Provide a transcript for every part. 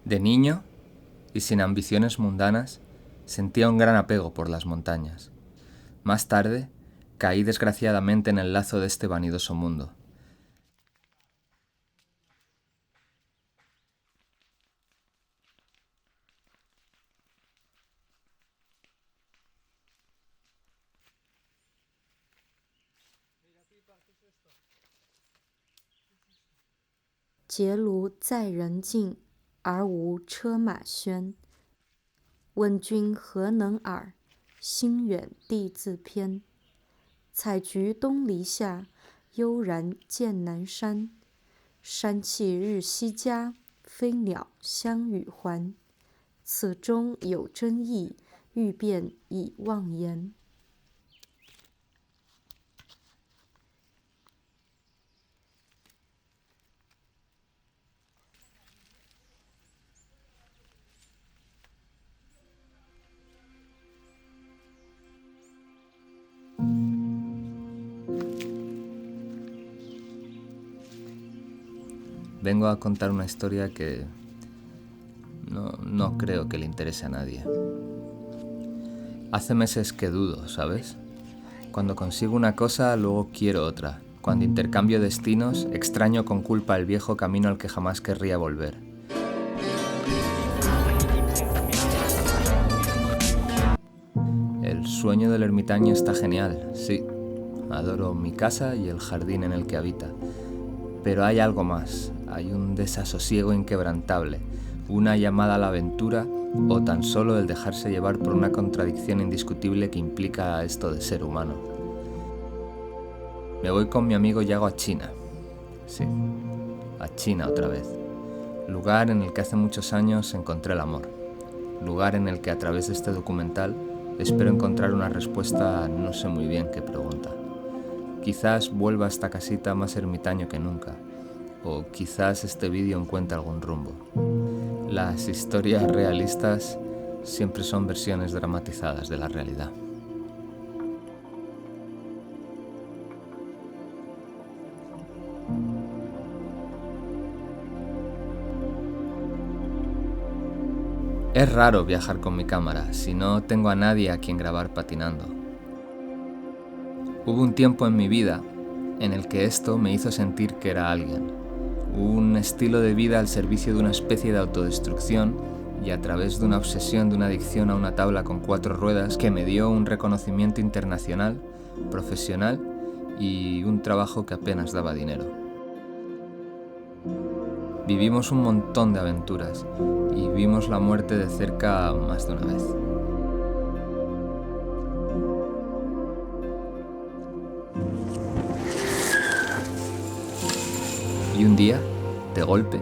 De niño, y sin ambiciones mundanas, sentía un gran apego por las montañas. Más tarde, caí desgraciadamente en el lazo de este vanidoso mundo.结庐在人境，而无车马喧。问君何能尔？心远地自偏。采菊东篱下，悠然见南山。山气日夕佳，飞鸟相与还。此中有真意，欲辨已忘言。Vengo a contar una historia que no creo que le interese a nadie. Hace meses que dudo, ¿sabes? Cuando consigo una cosa, luego quiero otra. Cuando intercambio destinos, extraño con culpa el viejo camino al que jamás querría volver. El sueño del ermitaño está genial, sí. Adoro mi casa y el jardín en el que habita. Pero hay algo más, hay un desasosiego inquebrantable, una llamada a la aventura o tan solo el dejarse llevar por una contradicción indiscutible que implica esto de ser humano. Me voy con mi amigo Yago a China. Sí, a China otra vez. Lugar en el que hace muchos años encontré el amor. Lugar en el que a través de este documental espero encontrar una respuesta a no sé muy bien qué pregunta. Quizás vuelva a esta casita más ermitaño que nunca, o quizás este vídeo encuentre algún rumbo. Las historias realistas siempre son versiones dramatizadas de la realidad. Es raro viajar con mi cámara si no tengo a nadie a quien grabar patinando. Hubo un tiempo en mi vida en el que esto me hizo sentir que era alguien. Un estilo de vida al servicio de una especie de autodestrucción y a través de una obsesión de una adicción a una tabla con 4 ruedas que me dio un reconocimiento internacional, profesional y un trabajo que apenas daba dinero. Vivimos un montón de aventuras y vimos la muerte de cerca más de una vez. Y un día, de golpe,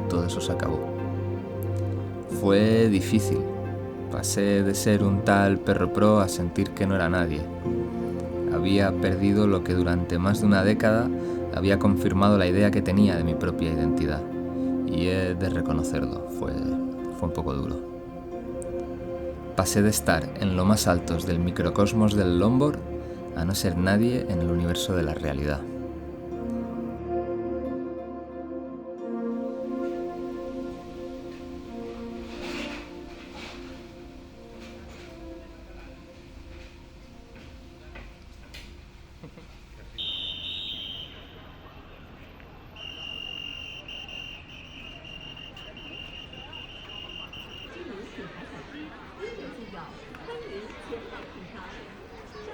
todo eso se acabó. Fue difícil. Pasé de ser un tal perro pro a sentir que no era nadie. Había perdido lo que durante más de una década había confirmado la idea que tenía de mi propia identidad. Y he de reconocerlo, fue un poco duro. Pasé de estar en lo más altos del microcosmos del Lombard a no ser nadie en el universo de la realidad.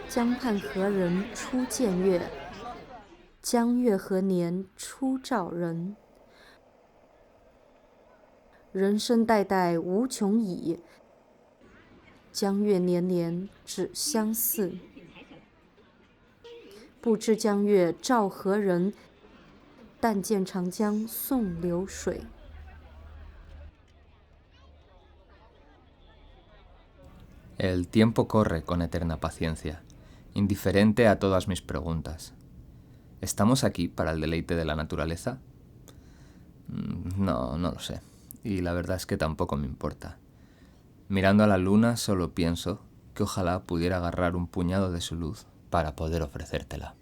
江畔何人初见月？江月何年初照人？人生代代无穷已，江月年年只相似。不知江月照何人？但见长江送流水。El tiempo corre con eterna paciencia, indiferente a todas mis preguntas. ¿Estamos aquí para el deleite de la naturaleza? No lo sé. Y la verdad es que tampoco me importa. Mirando a la luna solo pienso que ojalá pudiera agarrar un puñado de su luz para poder ofrecértela.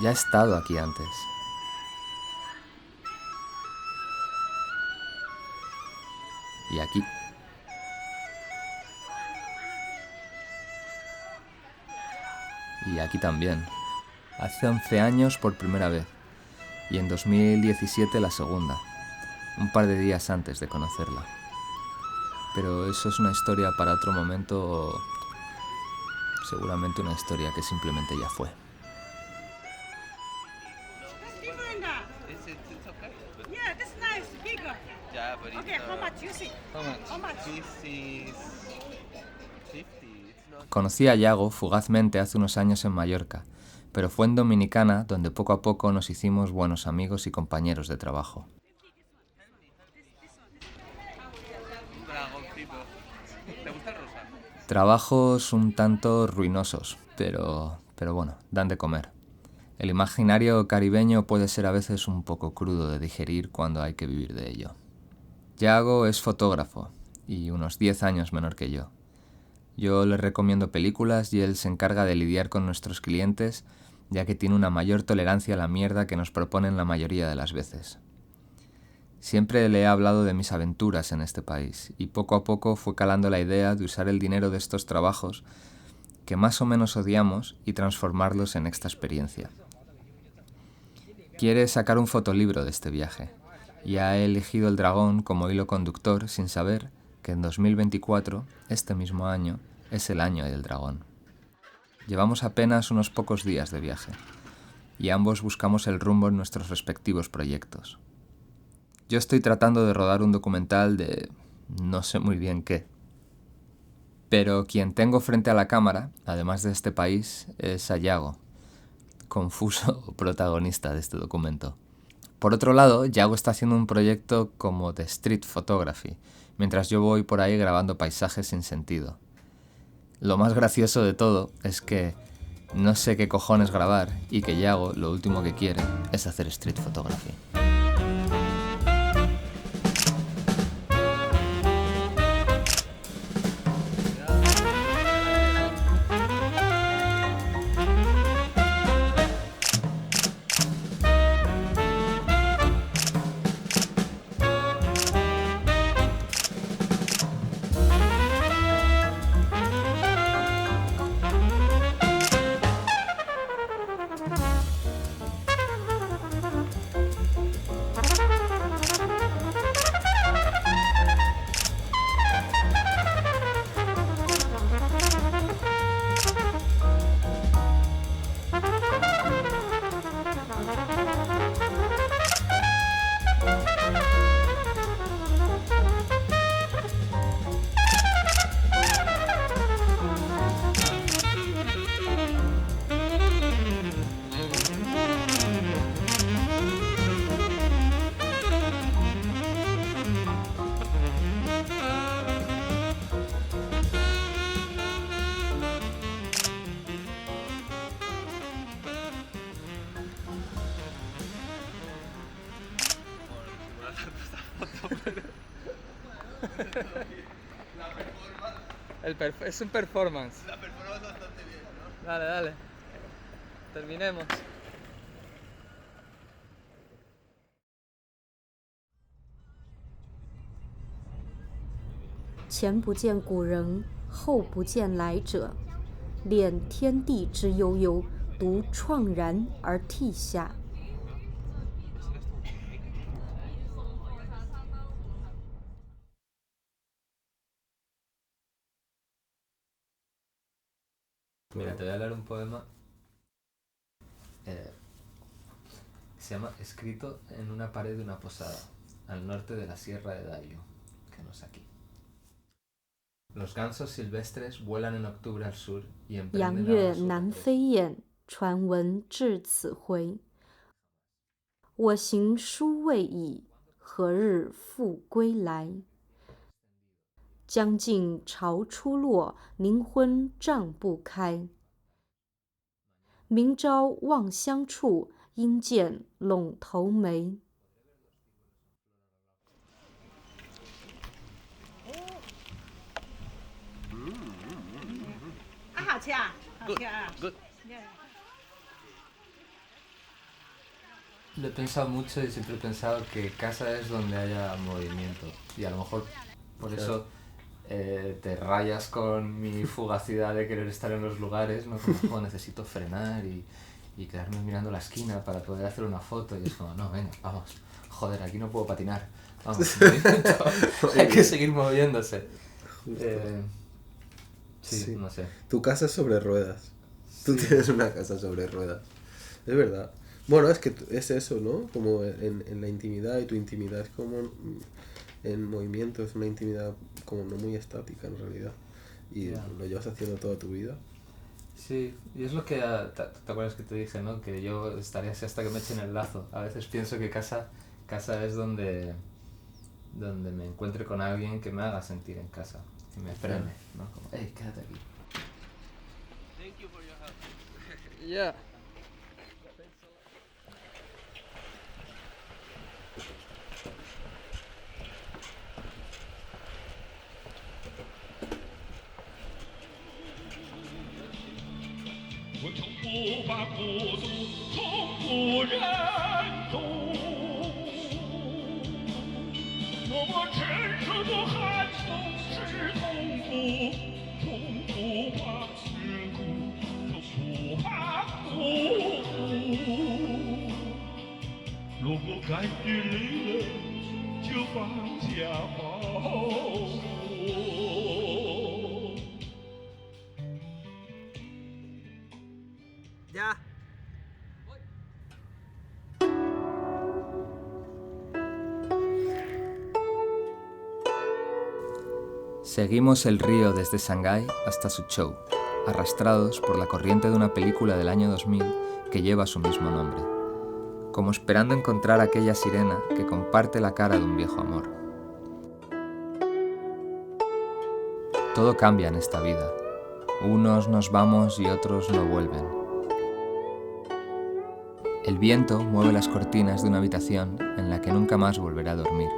Ya he estado aquí antes. Y aquí. Y aquí también. Hace 11 años por primera vez. Y en 2017 la segunda. Un par de días antes de conocerla. Pero eso es una historia para otro momento. Seguramente una historia que simplemente ya fue. It's okay. But Yeah, that's nice, bigger. yeah, but Okay, how much you see? How much? How much? This is 50. It's not. Conocí a Yago fugazmente hace unos años en Mallorca, pero fue en Dominicana donde poco a poco nos hicimos buenos amigos y compañeros de trabajo. Dragoncito. ¿Te gusta el rosa? Trabajos un tanto ruinosos, pero bueno, dan de comer. El imaginario caribeño puede ser a veces un poco crudo de digerir cuando hay que vivir de ello. Yago es fotógrafo y unos 10 años menor que yo. Yo le recomiendo películas y él se encarga de lidiar con nuestros clientes, ya que tiene una mayor tolerancia a la mierda que nos proponen la mayoría de las veces. Siempre le he hablado de mis aventuras en este país y poco a poco fue calando la idea de usar el dinero de estos trabajos que más o menos odiamos y transformarlos en esta experiencia. Quiere sacar un fotolibro de este viaje y ha elegido el dragón como hilo conductor sin saber que en 2024, este mismo año, es el año del dragón. Llevamos apenas unos pocos días de viaje y ambos buscamos el rumbo en nuestros respectivos proyectos. Yo estoy tratando de rodar un documental de no sé muy bien qué. Pero quien tengo frente a la cámara, además de este país, es a Yago, confuso protagonista de este documento. Por otro lado, Yago está haciendo un proyecto como de street photography, mientras yo voy por ahí grabando paisajes sin sentido. Lo más gracioso de todo es que no sé qué cojones grabar y que Yago lo último que quiere es hacer street photography. Es un performance. La performance bastante bien, ¿no? Dale, dale. Terminemos. 前不见古人，后不见来者，恋天地之悠悠，独怆然而涕下。Mira, te voy a leer un poema. Se llama Escrito en una pared de una posada, al norte de la Sierra de Dayo, que no es aquí. Los gansos silvestres vuelan en octubre al sur y 阳 emprenden 月 ahora su 南 regreso. 飞雁，传闻至此回。我行书未已，何日复归来？将近潮初落，冥昏帐不开。明朝望乡处，应见陇头梅。好吃啊，好吃啊。 Good. Yeah. Lo he pensado mucho y siempre he pensado que casa es donde haya movimiento. Y a lo mejor por eso te rayas con mi fugacidad de querer estar en los lugares, ¿no? Como, "Jo, necesito frenar y quedarme mirando la esquina para poder hacer una foto". Y es como, no, venga, vamos. Joder, aquí no puedo patinar. Vamos, hay que seguir moviéndose. Sí, no sé. Tu casa es sobre ruedas. Tú Sí. tienes una casa sobre ruedas. Es verdad. Bueno, es que es eso, ¿no? Como en la intimidad, y tu intimidad es como en movimiento, es una intimidad como no muy estática en realidad. Y Ya. lo llevas haciendo toda tu vida. Sí, y es lo que te acuerdas que te dije, ¿no? Que yo estaré así hasta que me echen el lazo. A veces pienso que casa es donde me encuentre con alguien que me haga sentir en casa, que me frene, ¿no? Como, hey, quédate aquí. Thank you for your help. Yeah. Ya. Seguimos el río desde Shanghái hasta Suzhou, arrastrados por la corriente de una película del año 2000 que lleva su mismo nombre, como esperando encontrar a aquella sirena que comparte la cara de un viejo amor. Todo cambia en esta vida. Unos nos vamos y otros no vuelven. El viento mueve las cortinas de una habitación en la que nunca más volveré a dormir.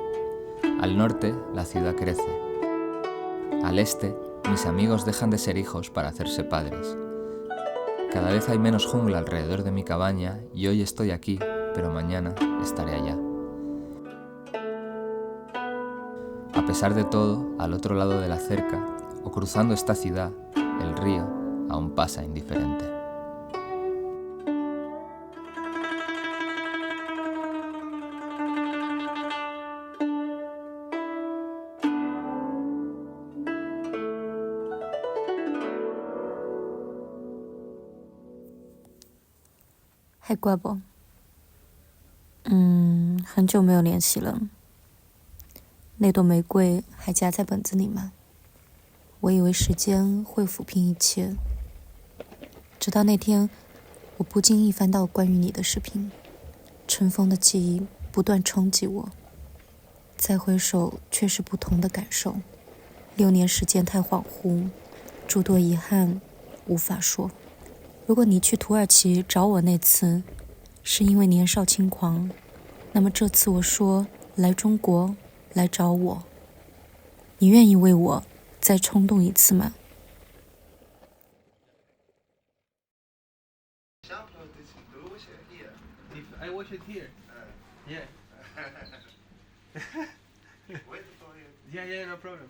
Al norte, la ciudad crece. Al este, mis amigos dejan de ser hijos para hacerse padres. Cada vez hay menos jungla alrededor de mi cabaña y hoy estoy aquí, pero mañana estaré allá. A pesar de todo, al otro lado de la cerca, o cruzando esta ciudad, el río aún pasa indiferente.嘿，乖宝，很久没有联系了。那朵玫瑰还夹在本子里吗？我以为时间会抚平一切，直到那天，我不经意翻到关于你的视频，尘封的记忆不断冲击我。再回首，却是不同的感受。6年时间太恍惚，诸多遗憾无法说。如果你去土耳其找我那次是因为年少轻狂，那么这次我说来中国来找我，你愿意为我再冲动一次吗？ If I wash it here. Yeah. Yeah, no problem.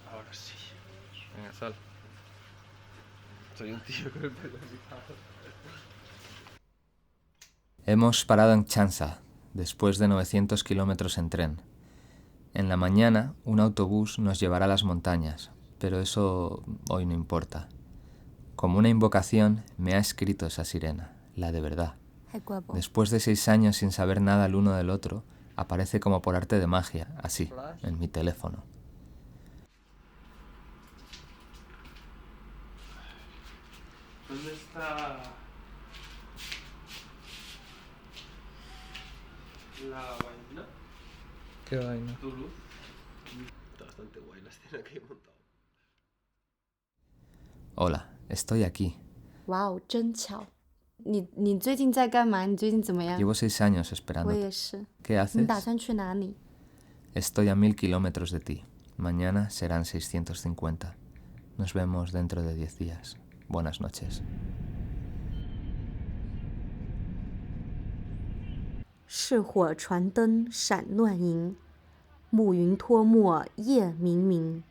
Ahora sí. Venga, sal. Soy un tío con el pelo rizado. Hemos parado en Chansa, después de 900 kilómetros en tren. En la mañana, un autobús nos llevará a las montañas, pero eso hoy no importa. Como una invocación, me ha escrito esa sirena, la de verdad. Después de 6 años sin saber nada el uno del otro, aparece como por arte de magia, así, en mi teléfono. ¿Dónde está la vaina? ¿Qué vaina? ¿Tu luz? Está bastante guay la escena que he montado. Hola, estoy aquí. 哇哦，真巧！你最近在干嘛？你最近怎么样？ Llevo 6 años 我 esperándote. 也是。 ¿Qué 你 haces? 打算去哪里？ Estoy a 1000 kilómetros de ti. Mañana serán 650. Nos vemos dentro de 10 días. Buenas noches. 是火传灯闪乱银，暮云托没夜冥冥，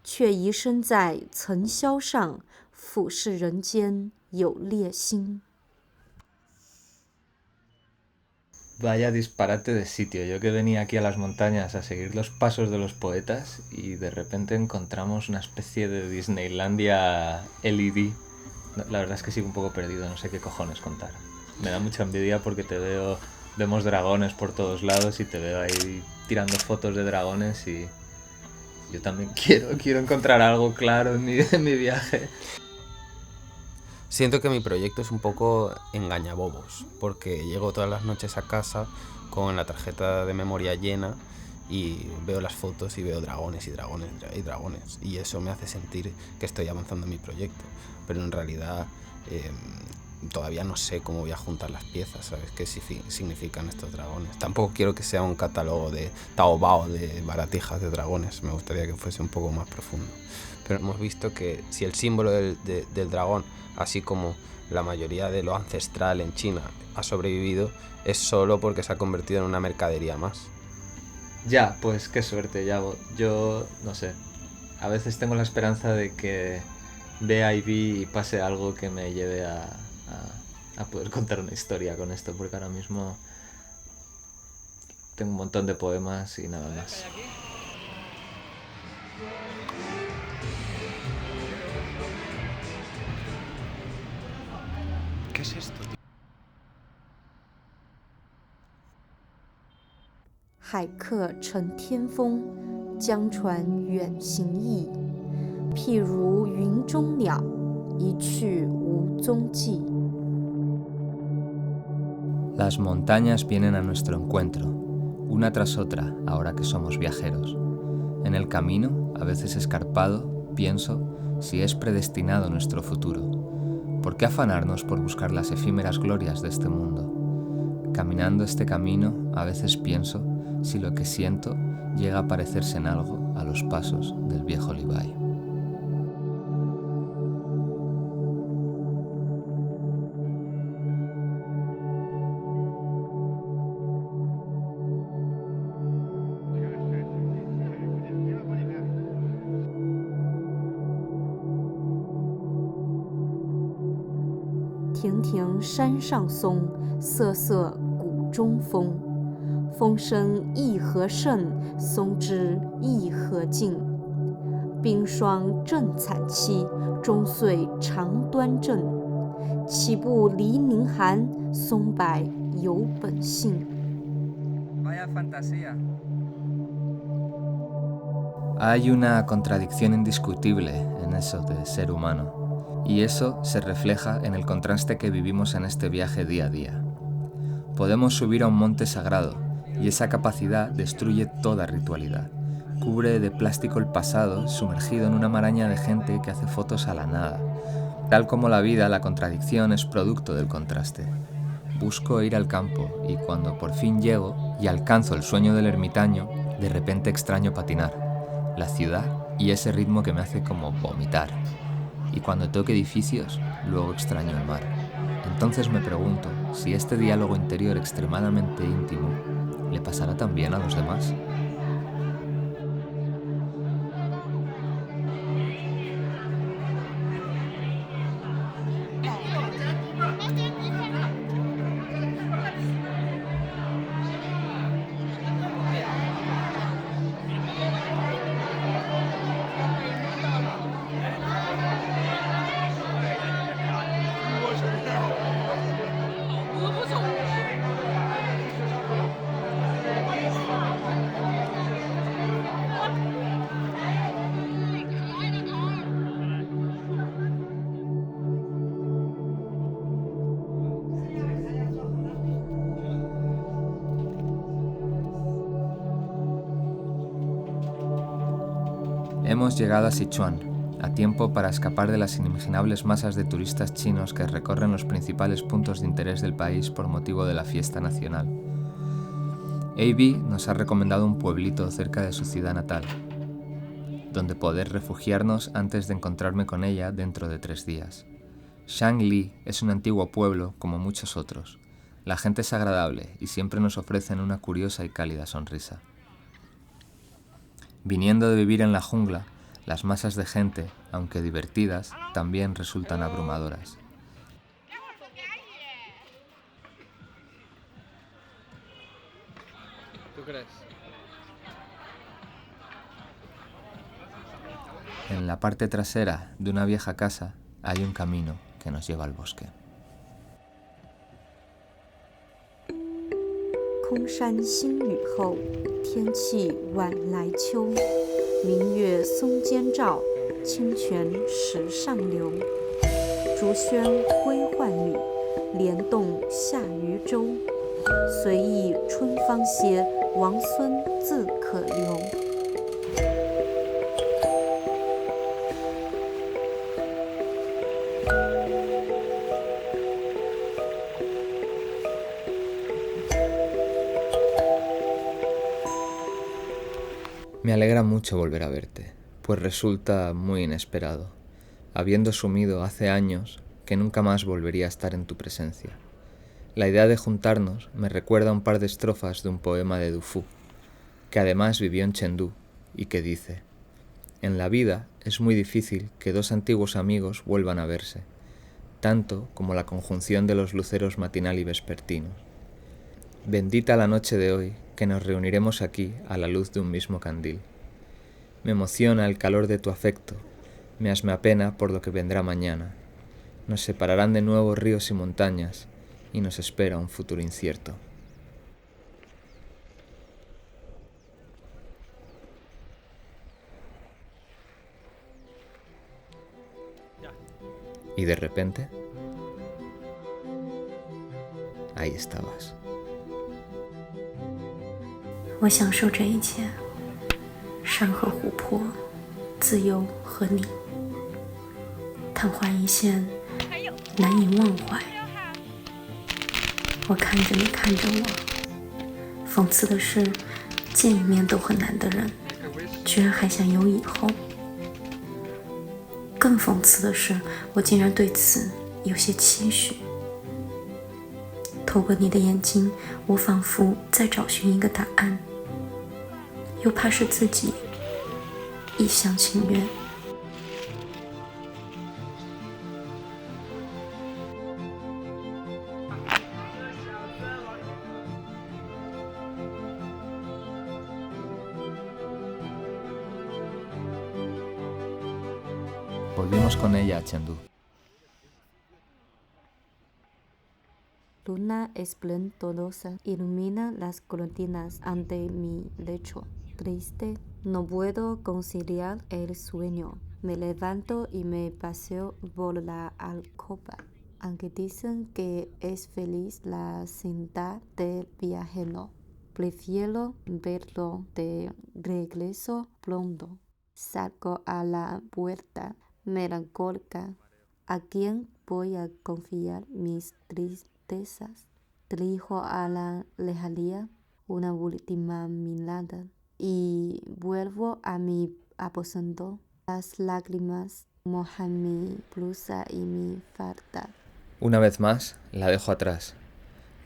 却遗身在层霄上，俯视人间有烈心。 Vaya disparate de sitio. Yo que venía aquí a las montañas a seguir los pasos de los poetas y de repente encontramos una especie de Disneylandia LED. La verdad es que sigo un poco perdido, no sé qué cojones contar. Me da mucha envidia porque vemos dragones por todos lados y te veo ahí tirando fotos de dragones y yo también quiero encontrar algo claro en mi viaje. Siento que mi proyecto es un poco engañabobos, porque llego todas las noches a casa con la tarjeta de memoria llena y veo las fotos y veo dragones y dragones y dragones. Y eso me hace sentir que estoy avanzando en mi proyecto. Pero en realidad todavía no sé cómo voy a juntar las piezas, ¿sabes? ¿Qué significan estos dragones? Tampoco quiero que sea un catálogo de Taobao de baratijas de dragones. Me gustaría que fuese un poco más profundo. Pero hemos visto que si el símbolo del dragón, así como la mayoría de lo ancestral en China, ha sobrevivido, es solo porque se ha convertido en una mercadería más. Ya, pues qué suerte, Yago. Yo, no sé, a veces tengo la esperanza de que vea y vi y pase algo que me lleve a poder contar una historia con esto, porque ahora mismo tengo un montón de poemas y nada más. ¿Qué es esto, tío? 海客乘天风，江船远行意。譬如云中鸟，一去无踪迹。 Las montañas vienen a nuestro encuentro, una tras otra, ahora que somos viajeros. En el camino, a veces escarpado, pienso si es predestinado nuestro futuro. ¿Por qué afanarnos por buscar las efímeras glorias de este mundo? Caminando este camino, a veces pienso si lo que siento llega a parecerse en algo a los pasos del viejo Levi. "亭亭山上松，瑟瑟谷中风。风声一何甚，松枝一何静。冰霜正惨凄，终岁长端正。岂不离宁寒，松柏有本性。" Vaya fantasía. Hay una contradicción indiscutible en eso de ser humano, y eso se refleja en el contraste que vivimos en este viaje día a día. Podemos subir a un monte sagrado, y esa capacidad destruye toda ritualidad. Cubre de plástico el pasado, sumergido en una maraña de gente que hace fotos a la nada. Tal como la vida, la contradicción es producto del contraste. Busco ir al campo, y cuando por fin llego y alcanzo el sueño del ermitaño, de repente extraño patinar. La ciudad y ese ritmo que me hace como vomitar. Y cuando toque edificios, luego extraño el mar. Entonces me pregunto si este diálogo interior extremadamente íntimo le pasará también a los demás. Hemos llegado a Sichuan, a tiempo para escapar de las inimaginables masas de turistas chinos que recorren los principales puntos de interés del país por motivo de la fiesta nacional. A.B. nos ha recomendado un pueblito cerca de su ciudad natal, donde poder refugiarnos antes de encontrarme con ella dentro de 3 días. Shangli es un antiguo pueblo como muchos otros. La gente es agradable y siempre nos ofrecen una curiosa y cálida sonrisa. Viniendo de vivir en la jungla, las masas de gente, aunque divertidas, también resultan abrumadoras. ¿Tú crees? En la parte trasera de una vieja casa hay un camino que nos lleva al bosque. 空山新雨后，天气晚来秋。明月松间照，清泉石上流。竹喧归浣女，莲动下渔舟。随意春芳歇，王孙自可留。 Me alegra mucho volver a verte, pues resulta muy inesperado, habiendo asumido hace años que nunca más volvería a estar en tu presencia. La idea de juntarnos me recuerda un par de estrofas de un poema de Dufu, que además vivió en Chengdu, y que dice: en la vida es muy difícil que 2 antiguos amigos vuelvan a verse, tanto como la conjunción de los luceros matinal y vespertino. Bendita la noche de hoy, que nos reuniremos aquí a la luz de un mismo candil. Me emociona el calor de tu afecto, me apena por lo que vendrá mañana. Nos separarán de nuevo ríos y montañas, y nos espera un futuro incierto. Y de repente, ahí estabas. 我享受这一切，山河湖泊，自由和你，昙花一现，难以忘怀。我看着你，看着我，讽刺的是，见一面都很难的人，居然还想有以后。更讽刺的是，我竟然对此有些期许。透过你的眼睛，我仿佛在找寻一个答案，又怕是自己一厢情愿。Volvimos con ella a Chengdu. Luna esplendorosa ilumina las cortinas ante mi lecho. Triste, no puedo conciliar el sueño. Me levanto y me paseo por la alcoba. Aunque dicen que es feliz la cinta del viajero, prefiero verlo de regreso pronto. Salgo a la puerta melancólica. ¿A quién voy a confiar mis tristezas? Dirijo a la lejanía una última mirada y vuelvo a mi aposento. Las lágrimas mojan mi blusa y mi falda. Una vez más, la dejo atrás,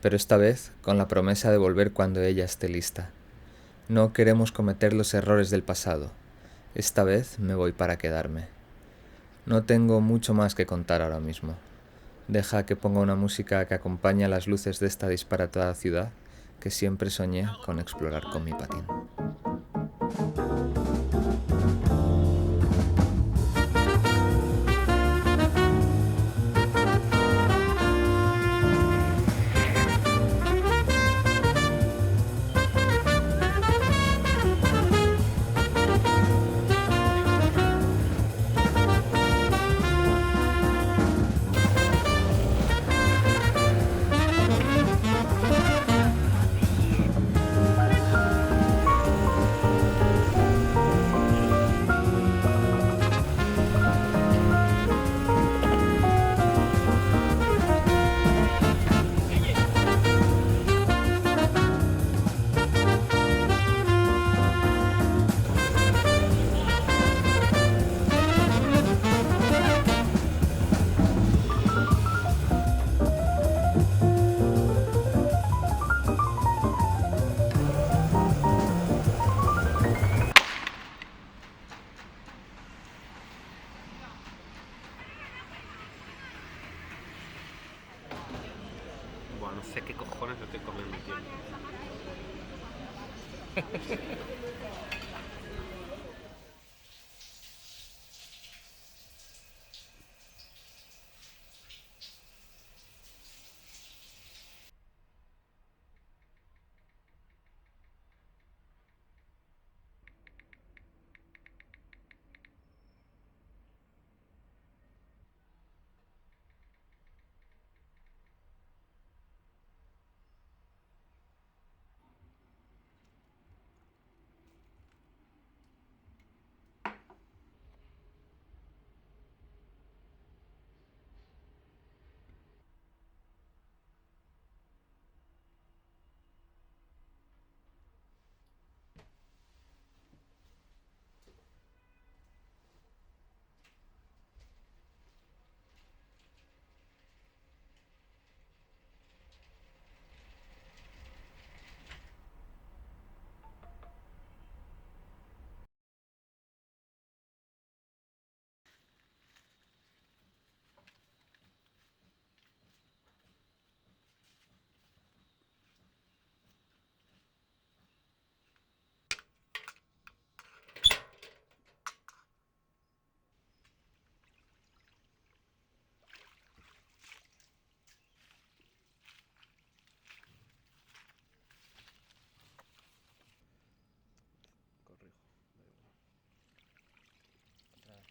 pero esta vez con la promesa de volver cuando ella esté lista. No queremos cometer los errores del pasado. Esta vez me voy para quedarme. No tengo mucho más que contar ahora mismo. Deja que ponga una música que acompañe a las luces de esta disparatada ciudad que siempre soñé con explorar con mi patín. Buah, no sé qué cojones me estoy comiendo, tío. Corrijo, da igual.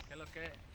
¿Qué es lo que?